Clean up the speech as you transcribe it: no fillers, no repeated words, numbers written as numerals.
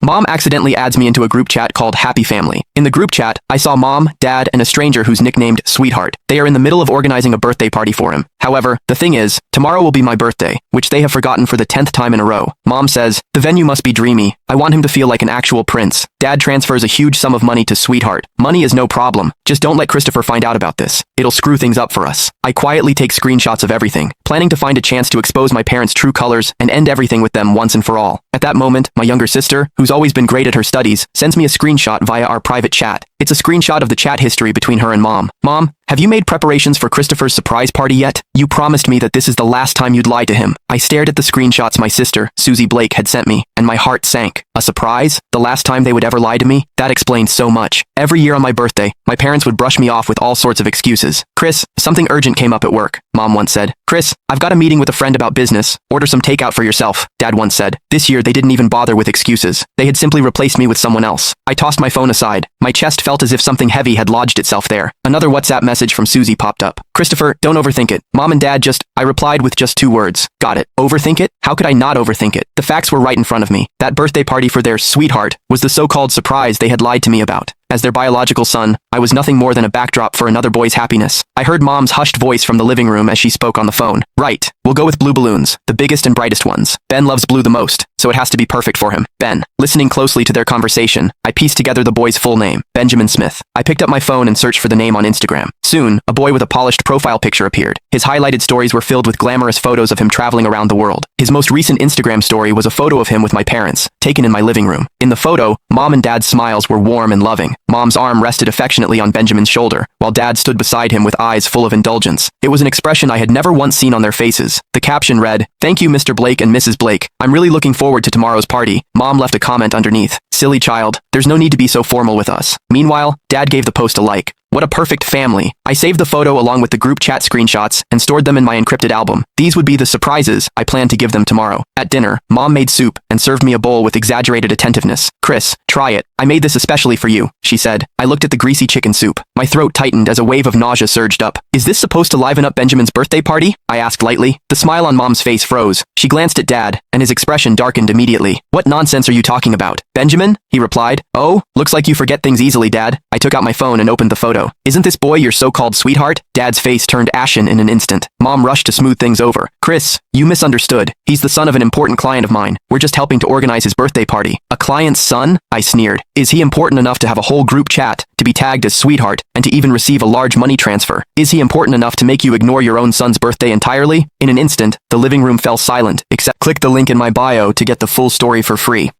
Mom accidentally adds me into a group chat called Happy Family. In the group chat, I saw Mom, Dad, and a stranger who's nicknamed Sweetheart. They are in the middle of organizing a birthday party for him. However, the thing is, tomorrow will be my birthday, which they have forgotten for the 10th time in a row. Mom says, the venue must be dreamy. I want him to feel like an actual prince. Dad transfers a huge sum of money to Sweetheart. Money is no problem. Just don't let Christopher find out about this. It'll screw things up for us. I quietly take screenshots of everything, planning to find a chance to expose my parents' true colors and end everything with them once and for all. At that moment, my younger sister, who's always been great at her studies, sends me a screenshot via our private chat. It's a screenshot of the chat history between her and Mom. Mom, have you made preparations for Christopher's surprise party yet? You promised me that this is the last time you'd lie to him. I stared at the screenshots my sister, Susie Blake, had sent me, and my heart sank. A surprise? The last time they would ever lie to me? That explains so much. Every year on my birthday, my parents would brush me off with all sorts of excuses. Chris, something urgent came up at work, Mom once said. Chris, I've got a meeting with a friend about business. Order some takeout for yourself, Dad once said. This year, they didn't even bother with excuses. They had simply replaced me with someone else. I tossed my phone aside. My chest felt as if something heavy had lodged itself there. Another WhatsApp message from Susie popped up. Christopher, don't overthink it. Mom and Dad I replied with just 2 words. Got it. Overthink it? How could I not overthink it? The facts were right in front of me. That birthday party for their sweetheart was the so-called surprise they had lied to me about. As their biological son, I was nothing more than a backdrop for another boy's happiness. I heard Mom's hushed voice from the living room as she spoke on the phone. Right. We'll go with blue balloons, the biggest and brightest ones. Ben loves blue the most, so it has to be perfect for him. Ben. Listening closely to their conversation, I pieced together the boy's full name, Benjamin Smith. I picked up my phone and searched for the name on Instagram. Soon, a boy with a polished profile picture appeared. His highlighted stories were filled with glamorous photos of him traveling around the world. His most recent Instagram story was a photo of him with my parents, taken in my living room. In the photo, Mom and Dad's smiles were warm and loving. Mom's arm rested affectionately on Benjamin's shoulder, while Dad stood beside him with eyes full of indulgence. It was an expression I had never once seen on their faces. The caption read, "Thank you, Mr. Blake and Mrs. Blake. I'm really looking forward to tomorrow's party." Mom left a comment underneath. "Silly child, there's no need to be so formal with us." Meanwhile, Dad gave the post a like. What a perfect family. I saved the photo along with the group chat screenshots and stored them in my encrypted album. These would be the surprises I planned to give them tomorrow. At dinner, Mom made soup and served me a bowl with exaggerated attentiveness. "Chris, try it. I made this especially for you," she said. I looked at the greasy chicken soup. My throat tightened as a wave of nausea surged up. "Is this supposed to liven up Benjamin's birthday party?" I asked lightly. The smile on Mom's face froze. She glanced at Dad, and his expression darkened immediately. "What nonsense are you talking about? Benjamin?" he replied. "Oh, looks like you forget things easily, Dad." I took out my phone and opened the photo. "Isn't this boy your so-called sweetheart?" Dad's face turned ashen in an instant. Mom rushed to smooth things over. "Chris, you misunderstood. He's the son of an important client of mine. We're just helping to organize his birthday party." "A client's son?" I sneered. "Is he important enough to have a whole group chat, to be tagged as sweetheart, and to even receive a large money transfer? Is he important enough to make you ignore your own son's birthday entirely?" In an instant, the living room fell silent, except click the link in my bio to get the full story for free.